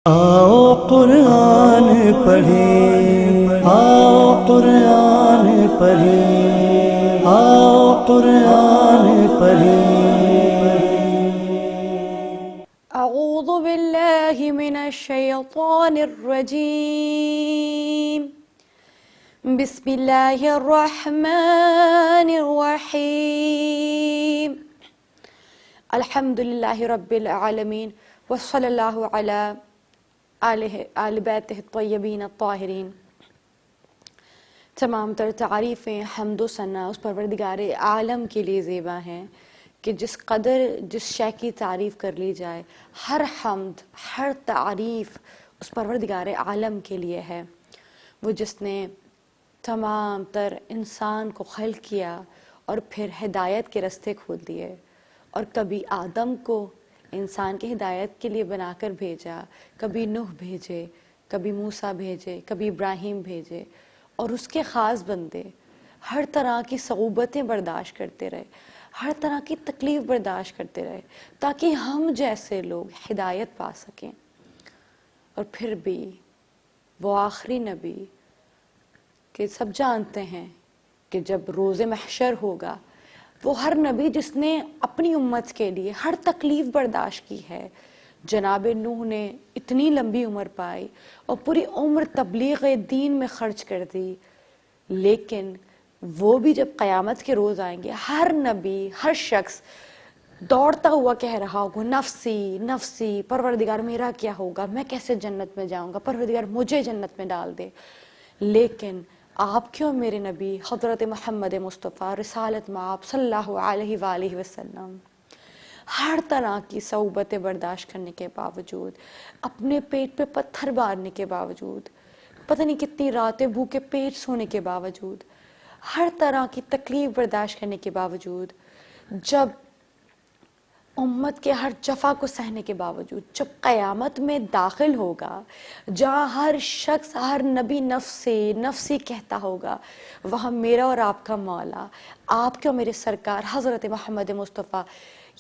آؤ قرآن پڑھیں، آؤ قرآن پڑھیں، آؤ قرآن پڑھیں۔ اعوذ باللہ من الشیطان الرجیم، بسم اللہ الرحمن الرحیم، الحمدللہ رب العالمین، وصلی اللہ علی آل بیتہ الطیبین الطاہرین۔ تمام تر تعریفیں، حمد و ثنا اس پروردگار عالم کے لیے زیبا ہیں کہ جس قدر جس شے کی تعریف کر لی جائے، ہر حمد ہر تعریف اس پروردگار عالم کے لیے ہے، وہ جس نے تمام تر انسان کو خلق کیا اور پھر ہدایت کے راستے کھول دیے، اور کبھی آدم کو انسان کی ہدایت کے لیے بنا کر بھیجا، کبھی نوح بھیجے، کبھی موسیٰ بھیجے، کبھی ابراہیم بھیجے، اور اس کے خاص بندے ہر طرح کی صعوبتیں برداشت کرتے رہے، ہر طرح کی تکلیف برداشت کرتے رہے تاکہ ہم جیسے لوگ ہدایت پا سکیں۔ اور پھر بھی وہ آخری نبی کہ سب جانتے ہیں کہ جب روز محشر ہوگا، وہ ہر نبی جس نے اپنی امت کے لیے ہر تکلیف برداشت کی ہے۔ جناب نوح نے اتنی لمبی عمر پائی اور پوری عمر تبلیغ دین میں خرچ کر دی، لیکن وہ بھی جب قیامت کے روز آئیں گے، ہر نبی، ہر شخص دوڑتا ہوا کہہ رہا ہوگا، نفسی نفسی، پروردگار میرا کیا ہوگا، میں کیسے جنت میں جاؤں گا، پروردگار مجھے جنت میں ڈال دے۔ لیکن آپ کیوں میرے نبی حضرت محمد مصطفیٰ رسالت مآب صلی اللہ علیہ وآلہ وسلم ہر طرح کی صعوبتیں برداشت کرنے کے باوجود، اپنے پیٹ پہ پتھر مارنے کے باوجود، پتہ نہیں کتنی راتیں بھوکے پیٹ سونے کے باوجود، ہر طرح کی تکلیف برداشت کرنے کے باوجود، جب امت کے ہر جفا کو سہنے کے باوجود، جب قیامت میں داخل ہوگا جہاں ہر شخص، ہر نبی نفسی نفسی کہتا ہوگا، وہاں میرا اور آپ کا مولا، آپ کے اور میرے سرکار حضرت محمد مصطفیٰ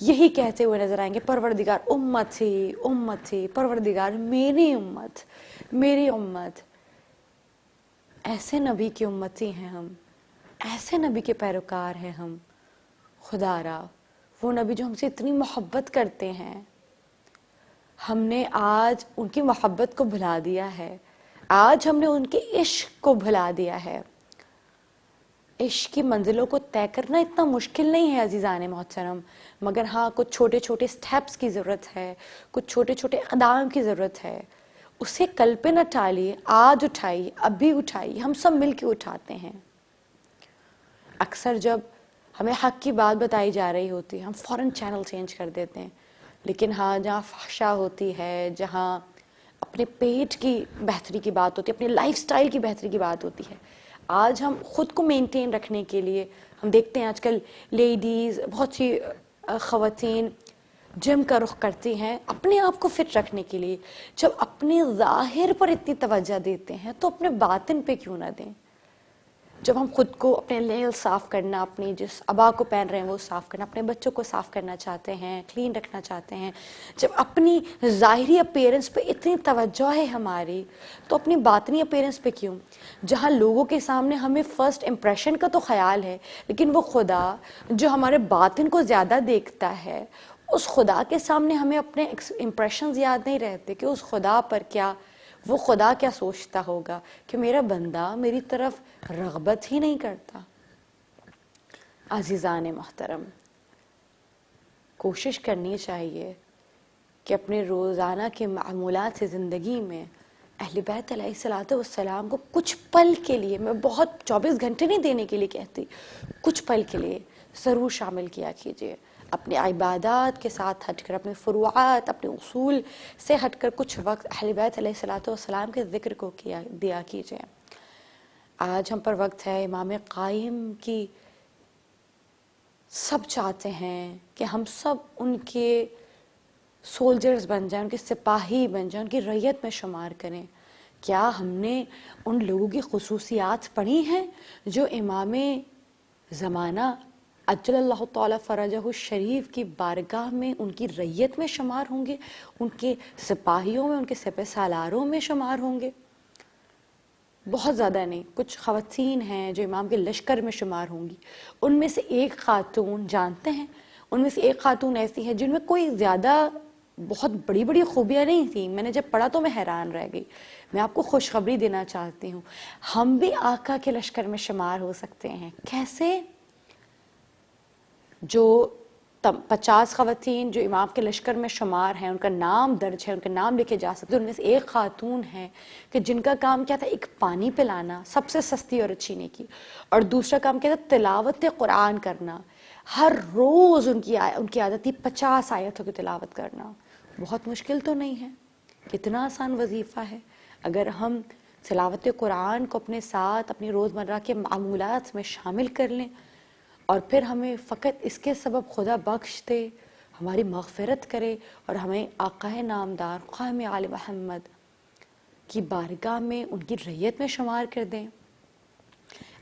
یہی کہتے ہوئے نظر آئیں گے، پروردگار امتی امتی، پروردگار میری امت میری امت۔ ایسے نبی کی امتی ہیں ہم، ایسے نبی کے پیروکار ہیں ہم۔ خدا را وہ نبی جو ہم سے اتنی محبت کرتے ہیں، ہم نے آج ان کی محبت کو بھلا دیا ہے، آج ہم نے ان کے عشق کو بھلا دیا ہے۔ عشق کی منزلوں کو طے کرنا اتنا مشکل نہیں ہے عزیزان محترم، مگر ہاں کچھ چھوٹے چھوٹے سٹیپس کی ضرورت ہے، کچھ چھوٹے چھوٹے اقدام کی ضرورت ہے۔ اسے کل پہ نہ ٹالیے، آج اٹھائیے، ابھی اٹھائیے، ہم سب مل کے اٹھاتے ہیں۔ اکثر جب ہمیں حق کی بات بتائی جا رہی ہوتی ہے، ہم فوراً چینل چینج کر دیتے ہیں، لیکن ہاں جہاں فحشا ہوتی ہے، جہاں اپنے پیٹ کی بہتری کی بات ہوتی ہے، اپنے لائف سٹائل کی بہتری کی بات ہوتی ہے، آج ہم خود کو مینٹین رکھنے کے لیے، ہم دیکھتے ہیں آج کل لیڈیز، بہت سی خواتین جم کا رخ کرتی ہیں اپنے آپ کو فٹ رکھنے کے لیے۔ جب اپنے ظاہر پر اتنی توجہ دیتے ہیں تو اپنے باطن پہ کیوں نہ دیں؟ جب ہم خود کو، اپنے لیل صاف کرنا، اپنی جس عبا کو پہن رہے ہیں وہ صاف کرنا، اپنے بچوں کو صاف کرنا چاہتے ہیں، کلین رکھنا چاہتے ہیں، جب اپنی ظاہری اپیرنس پہ اتنی توجہ ہے ہماری، تو اپنی باطنی اپیرنس پہ کیوں؟ جہاں لوگوں کے سامنے ہمیں فرسٹ امپریشن کا تو خیال ہے، لیکن وہ خدا جو ہمارے باطن کو زیادہ دیکھتا ہے، اس خدا کے سامنے ہمیں اپنے امپریشنز یاد نہیں رہتے کہ اس خدا پر کیا، وہ خدا کیا سوچتا ہوگا کہ میرا بندہ میری طرف رغبت ہی نہیں کرتا۔ عزیزان محترم، کوشش کرنی چاہیے کہ اپنے روزانہ کے معمولات سے زندگی میں اہل بیت علیہ الصلوۃ والسلام کو کچھ پل کے لیے، میں بہت 24 گھنٹے نہیں دینے کے لیے کہتی، کچھ پل کے لیے ضرور شامل کیا کیجیے۔ اپنے عبادات کے ساتھ ہٹ کر، اپنے فروعات، اپنے اصول سے ہٹ کر کچھ وقت اہل بیت علیہ الصلوۃ والسلام کے ذکر کو دیا کیجیے۔ آج ہم پر وقت ہے امام قائم کی، سب چاہتے ہیں کہ ہم سب ان کے سولجرز بن جائیں، ان کے سپاہی بن جائیں، ان کی رعیت میں شمار کریں۔ کیا ہم نے ان لوگوں کی خصوصیات پڑھی ہیں جو امام زمانہ اجل اللہ تعالیٰ فرجہ الشریف کی بارگاہ میں ان کی ریت میں شمار ہوں گے، ان کے سپاہیوں میں، ان کے سپہ سالاروں میں شمار ہوں گے؟ بہت زیادہ نہیں، کچھ خواتین ہیں جو امام کے لشکر میں شمار ہوں گی. ان میں سے ایک خاتون جانتے ہیں، ان میں سے ایک خاتون ایسی ہے جن میں کوئی زیادہ بہت بڑی بڑی خوبیاں نہیں تھیں. میں نے جب پڑھا تو میں حیران رہ گئی. میں آپ کو خوشخبری دینا چاہتی ہوں، ہم بھی آقا کے لشکر میں شمار ہو سکتے ہیں. کیسے؟ جو 50 خواتین جو امام کے لشکر میں شمار ہیں، ان کا نام درج ہے، ان کا نام لکھے جا سکتے ہیں، ان میں سے ایک خاتون ہے کہ جن کا کام کیا تھا؟ ایک پانی پلانا، سب سے سستی اور اچھی نیکی، اور دوسرا کام کیا تھا؟ تلاوت قرآن کرنا. ہر روز ان کی عادت تھی 50 آیتوں کی تلاوت کرنا. بہت مشکل تو نہیں ہے، کتنا آسان وظیفہ ہے. اگر ہم تلاوت قرآن کو اپنے ساتھ اپنی روزمرہ کے معمولات میں شامل کر لیں اور پھر ہمیں فقط اس کے سبب خدا بخش دے، ہماری مغفرت کرے اور ہمیں آقا نامدار خام آل محمد کی بارگاہ میں ان کی ریت میں شمار کر دیں.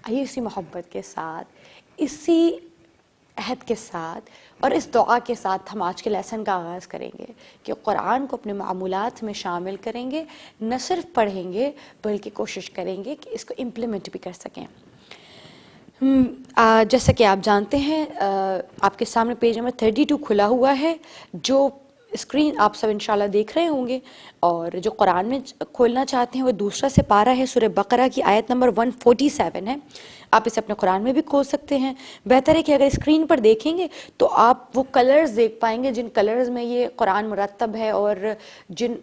آئیے اسی محبت کے ساتھ، اسی عہد کے ساتھ اور اس دعا کے ساتھ ہم آج کے لیسن کا آغاز کریں گے کہ قرآن کو اپنے معمولات میں شامل کریں گے، نہ صرف پڑھیں گے بلکہ کوشش کریں گے کہ اس کو امپلیمنٹ بھی کر سکیں. جیسا کہ آپ جانتے ہیں آپ کے سامنے پیج نمبر 32 کھلا ہوا ہے، جو اسکرین آپ سب انشاءاللہ دیکھ رہے ہوں گے، اور جو قرآن میں کھولنا چاہتے ہیں وہ دوسرا سپارہ ہے، سورہ بقرہ کی آیت نمبر 147 ہے. آپ اسے اپنے قرآن میں بھی کھول سکتے ہیں. بہتر ہے کہ اگر اسکرین پر دیکھیں گے تو آپ وہ کلرز دیکھ پائیں گے جن کلرز میں یہ قرآن مرتب ہے، اور جن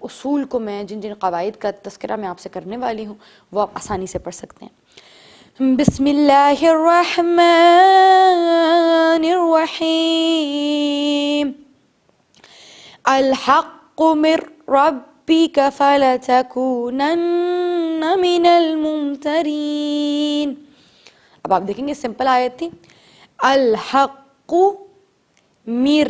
اصول کو میں جن قواعد کا تذکرہ میں آپ سے کرنے والی ہوں وہ آپ آسانی سے پڑھ سکتے ہیں. بسم اللہ الرحمن الرحیم. الحق من ربک فلتکونن من الممترین. اب آپ دیکھیں گے سمپل آیت تھی، الحق مر.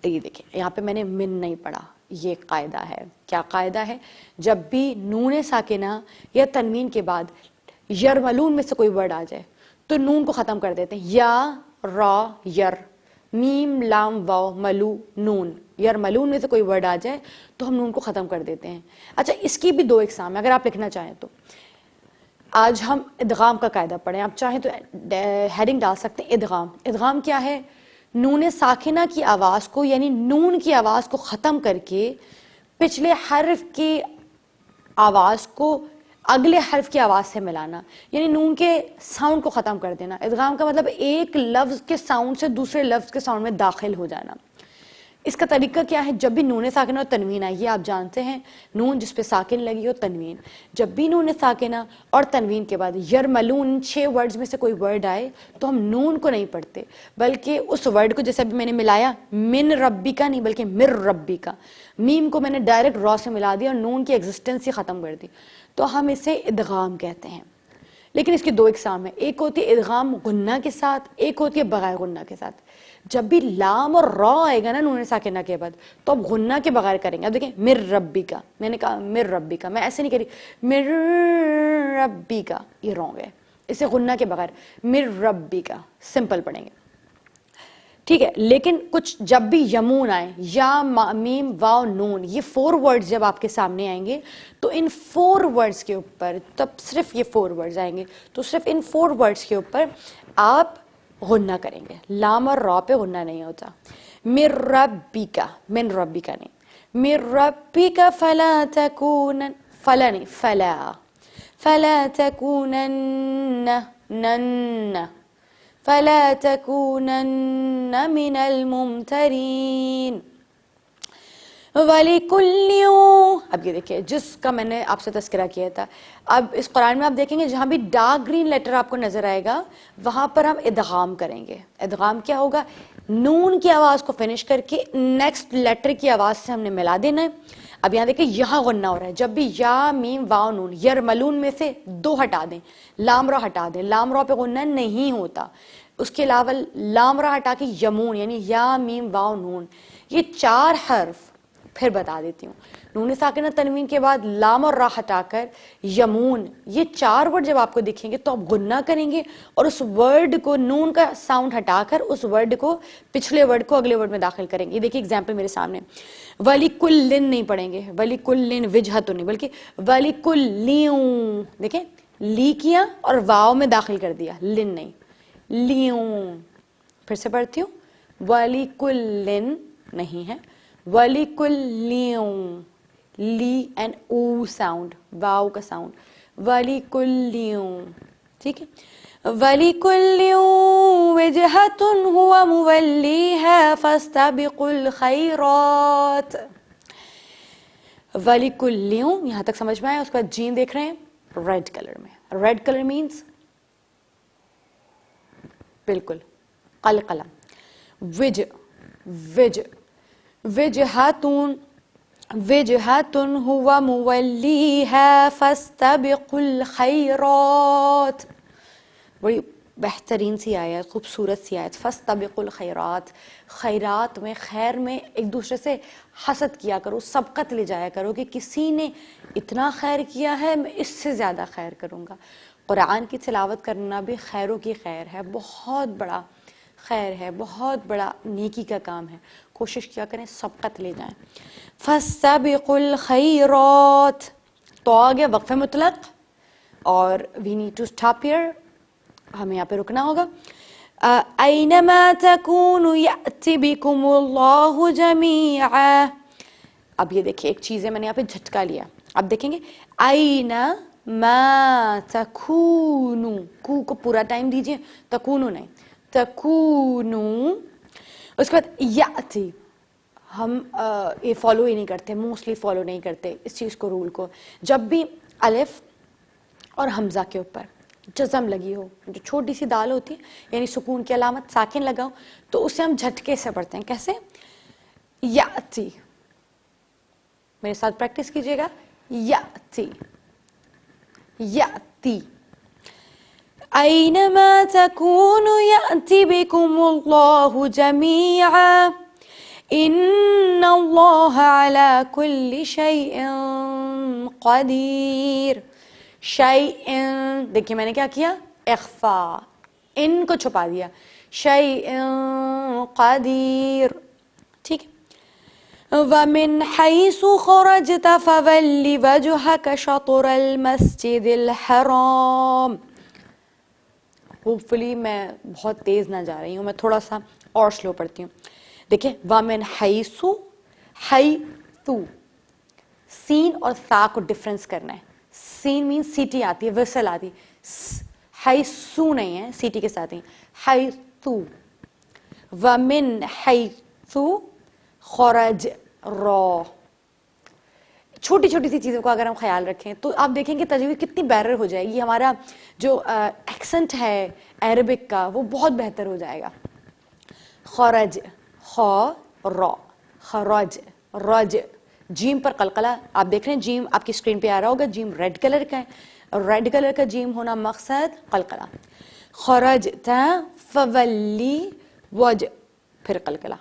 یہ دیکھیں یہاں پہ میں نے من نہیں پڑھا، یہ قاعدہ ہے. کیا قاعدہ ہے؟ جب بھی نون ساکنہ یا تنوین کے بعد یرملون میں سے کوئی ورڈ آ جائے تو نون کو ختم کر دیتے ہیں. یا را یر، میم لام واو ملو نون، یرملون میں سے کوئی ورڈ آ جائے تو ہم نون کو ختم کر دیتے ہیں. اچھا، اس کی بھی 2 اقسام ہے اگر آپ لکھنا چاہیں تو. آج ہم ادغام کا قاعدہ پڑھیں. آپ چاہیں تو ہیڈنگ ڈال سکتے ہیں ادغام. ادغام کیا ہے؟ نون ساکنہ کی آواز کو، یعنی نون کی آواز کو ختم کر کے پچھلے حرف کی آواز کو اگلے حرف کی آواز سے ملانا، یعنی نون کے ساؤنڈ کو ختم کر دینا. ادغام کا مطلب ایک لفظ کے ساؤنڈ سے دوسرے لفظ کے ساؤنڈ میں داخل ہو جانا. اس کا طریقہ کیا ہے؟ جب بھی نون ساکنہ اور تنوین آئی، یہ آپ جانتے ہیں، نون جس پہ ساکن لگی ہو تنوین. جب بھی نون ساکنہ اور تنوین کے بعد یرملون 6 ورڈز میں سے کوئی ورڈ آئے تو ہم نون کو نہیں پڑھتے بلکہ اس ورڈ کو، جیسے ابھی میں نے ملایا من ربی کا نہیں بلکہ مر ربی کا، میم کو میں نے ڈائریکٹ را سے ملا دیا اور نون کی ایگزسٹنس ہی ختم کر دی، تو ہم اسے ادغام کہتے ہیں. لیکن اس کی 2 اقسام ہیں، ایک ہوتی ہے ادغام غنہ کے ساتھ، ایک ہوتی ہے بغیر غنہ کے ساتھ. جب بھی لام اور را آئے گا نا نون ساکنہ کے بعد تو اب غنہ کے بغیر کریں گے. اب دیکھیں مر ربی کا، میں نے کہا مر ربی کا، میں ایسے نہیں کری مر ربی کا، یہ رونگ ہے. اسے غنہ کے بغیر مر ربی کا سمپل پڑھیں گے، ٹھیک ہے. لیکن کچھ جب بھی یمون آئے، یا میم واو نون، یہ 4 ورڈز جب آپ کے سامنے آئیں گے تو ان 4 ورڈز کے اوپر، تب صرف یہ 4 ورڈز آئیں گے تو صرف ان 4 ورڈز کے اوپر آپ غنہ کریں گے. لام اور را پہ غنہ نہیں ہوتا. من ربی کا، من ربی کا نہیں، من ربی کا فلا تکونن، فلا نہیں فلا، فلا تکونن نن، فلا تکونن من الممترین. وَلِكُلِّ، اب یہ دیکھیں جس کا میں نے آپ سے تذکرہ کیا تھا. اب اس قرآن میں آپ دیکھیں گے جہاں بھی ڈارک گرین لیٹر آپ کو نظر آئے گا وہاں پر ہم ادغام کریں گے. ادغام کیا ہوگا؟ نون کی آواز کو فنش کر کے نیکسٹ لیٹر کی آواز سے ہم نے ملا دینا ہے. اب یہاں دیکھیں یہاں غنہ ہو رہا ہے، جب بھی یا میم واو نون، یرملون میں سے 2 ہٹا دیں، لام را ہٹا دیں، لام را پہ غنہ نہیں ہوتا. اس کے علاوہ لام را ہٹا کے یمون، یعنی یا میم واو نون، یہ 4 حرف پھر بتا دیتی ہوں. نون ساکنہ تنوین کے بعد لام اور را ہٹا کر یمون، یہ 4 ورڈ جب آپ کو دکھیں گے تو آپ گننا کریں گے اور اس ورڈ کو نون کا ساؤنڈ ہٹا کر اس ورڈ کو پچھلے ورڈ کو اگلے ورڈ میں داخل کریں گے. یہ دیکھیے اگزامپل میرے سامنے، ولی کلن نہیں پڑھیں گے، ولی کلن وجہت نہیں بلکہ ولی کلیوں. دیکھیں لی کیا اور واو میں داخل کر دیا، لن نہیں، لیوں. پھر سے پڑھتی ہوں، ولی کلن نہیں ہے، ولی کلیوں، لی اینڈ او ساؤنڈ، واو کا ساؤنڈ، ولی کلیوں. ٹھیک ہے، ولی کلیوں وجہت ہوا مولیہا فاستبقوا الخیرات. ولی کلیوں یہاں تک سمجھ میں آیا. اس کے بعد جیم دیکھ رہے ہیں ریڈ کلر میں. ریڈ کلر مینس بالکل قلقلہ. وجہتون وجہتن ہوا مولیہا فاستبقوا الخیرات. بڑی بہترین سی آیت، خوبصورت سی آیت. فاستبقوا الخیرات، خیرات میں، خیر میں ایک دوسرے سے حسد کیا کرو، سبقت لے جایا کرو کہ کسی نے اتنا خیر کیا ہے میں اس سے زیادہ خیر کروں گا. قرآن کی تلاوت کرنا بھی خیروں کی خیر ہے، بہت بڑا خیر ہے، بہت بڑا نیکی کا کام ہے. کوشش کیا کریں سبقت لے جائیں. فاستبقوا الخیرات، تو آگے وقف مطلق اور we need to stop here, ہمیں یہاں پہ رکنا ہوگا. اینما تکونوا یأتی بکم اللہ جمیعا. اب یہ دیکھیں ایک چیز ہے، میں نے یہاں پہ جھٹکا لیا. اب دیکھیں گے اینما تکونوا، کو کو پورا ٹائم دیجئے، تکونوا نہیں، تکونوا. اس کے بعد یأتی، ہم یہ فالو ہی نہیں کرتے، موسٹلی فالو نہیں کرتے اس چیز کو، رول کو. جب بھی الف اور حمزہ کے اوپر جزم لگی ہو، جو چھوٹی سی دال ہوتی ہے یعنی سکون کی علامت ساکن لگا ہو، تو اسے ہم جھٹکے سے پڑھتے ہیں. کیسے؟ یأتی. میرے ساتھ پریکٹس کیجئے گا. یأتی یأتی. اینما تکونوا یأتی بکم اللہ جمیعا ان اللہ علی کل شیء قدیر. شیء، دیکھیے میں نے کیا کیا، اخفا، ان کو چھپا دیا. شیء قدیر. ٹھیک ہے. وَمِنْ حَيْثُ خَرَجْتَ فَوَلِّ وَجْهَكَ شَطْرَ الْمَسْجِدِ الْحَرَامِ. ہوپفلی میں بہت تیز نہ جا رہی ہوں، میں تھوڑا سا اور سلو پڑھتی ہوں. دیکھیں وَمِنْ حَيْثُ، حَيْثُ، سین اور ثا کو ڈفرنس کرنا ہے. سین مین سیٹی آتی ہے، وصل آتی ہے. حیثو نہیں ہے، سیٹی کے ساتھ ہی. حیثو. وَمِنْ حَيْثُ خرج را. چھوٹی چھوٹی سی چیزوں کا اگر ہم خیال رکھیں تو آپ دیکھیں کہ تجوید کتنی بیرر ہو جائے گی. ہمارا جو ایکسنٹ ہے عربک کا وہ بہت بہتر ہو جائے گا. خرج، خ را، خرج، رج. جیم پر قلقلہ آپ دیکھ رہے ہیں، جیم آپ کی اسکرین پہ آ رہا ہوگا، جیم ریڈ کلر کا ہے. ریڈ کلر کا جیم ہونا مقصد قلقلہ. خرجت فولی وج، پھر قلقلہ.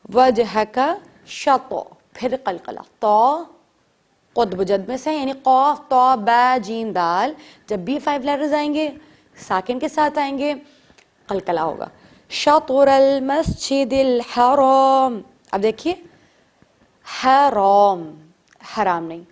وجہک شط، پھر قلقلہ. تو قطب جد میں سے یعنی قاف تو با جیم دال، جب بھی 5 لیٹرز آئیں گے ساکن کے ساتھ آئیں گے قلقلہ ہوگا. شطر المسجد الحرام. اب دیکھیے حرام، حرام نہیں،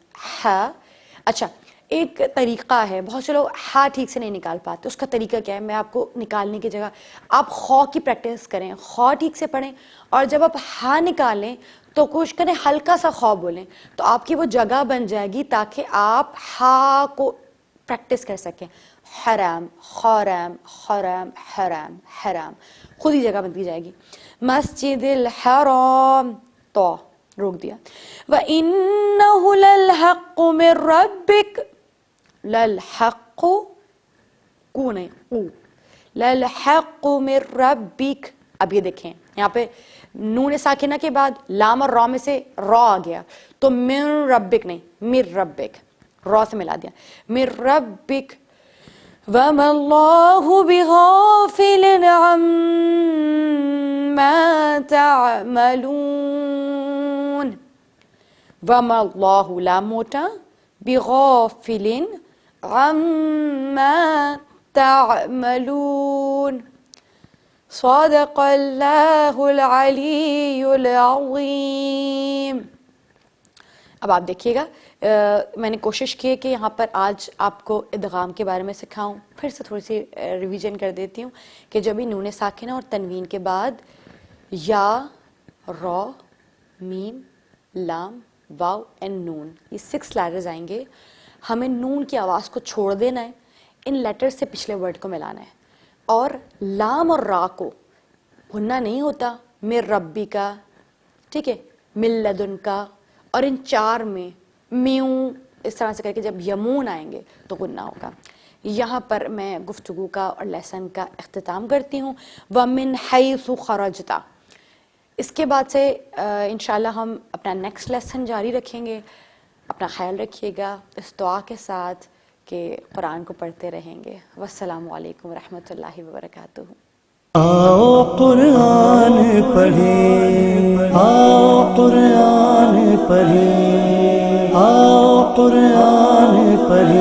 اچھا ایک طریقہ ہے، بہت سے لوگ ہا ٹھیک سے نہیں نکال پاتے. اس کا طریقہ کیا ہے، میں آپ کو نکالنے کی جگہ آپ خو کی پریکٹس کریں، خو ٹھیک سے پڑھیں، اور جب آپ ہا نکالیں تو کوشش کریں ہلکا سا خو بولیں، تو آپ کی وہ جگہ بن جائے گی تاکہ آپ ہا کو پریکٹس کر سکیں. حرام، خرام، خرام، حرام، حرام، خود ہی جگہ بنتی جائے گی. مسجد الحرام، تو روک دیا. وَإِنَّهُ لَلْحَقُّ مِن رَبِّكَ، لَلْحَقُّ، کو نہیں، او، لَلْحَقُّ مِن رَبِّكَ. اب یہ دیکھیں یہاں پہ نون ساکنہ کے بعد لام اور را میں سے را آ گیا، تو من ربک نہیں، مر ربک، را سے ملا دیا. مر ربک. وَمَا اللَّهُ بِغَافِلٍ عَمَّا تَعْمَلُونَ. وما اللہ لام موٹا بغافل عما تعملون صدق اللہ العلی العظیم. اب آپ دیکھیے گا میں نے کوشش کی ہے کہ یہاں پر آج آپ کو ادغام کے بارے میں سکھاؤں. پھر سے تھوڑی سی ریویژن کر دیتی ہوں کہ جب بھی نون ساکنہ اور تنوین کے بعد یا، را، میم، لام، واو اینڈ نون، یہ 6 لیٹرز آئیں گے. ہمیں نون کی آواز کو چھوڑ دینا ہے، ان لیٹر سے پچھلے ورڈ کو ملانا ہے. اور لام اور را کو بھننا نہیں ہوتا، مر ربی کا، ٹھیک ہے، مل لدن کا، اور ان 4 میں میوں اس طرح سے کر کے جب یمون آئیں گے تو غنہ ہوگا. یہاں پر میں گفتگو کا اور لیسن کا اختتام کرتی ہوں. وَمِنْ حَيْثُ خَرَجْتَ. اس کے بعد سے انشاءاللہ ہم اپنا نیکسٹ لیسن جاری رکھیں گے. اپنا خیال رکھیے گا اس دعا کے ساتھ کہ قرآن کو پڑھتے رہیں گے. والسلام علیکم ورحمۃ اللہ وبرکاتہ. آؤ قرآن پڑھیں، آؤ قرآن پڑھیں، آؤ قرآن پڑھیں.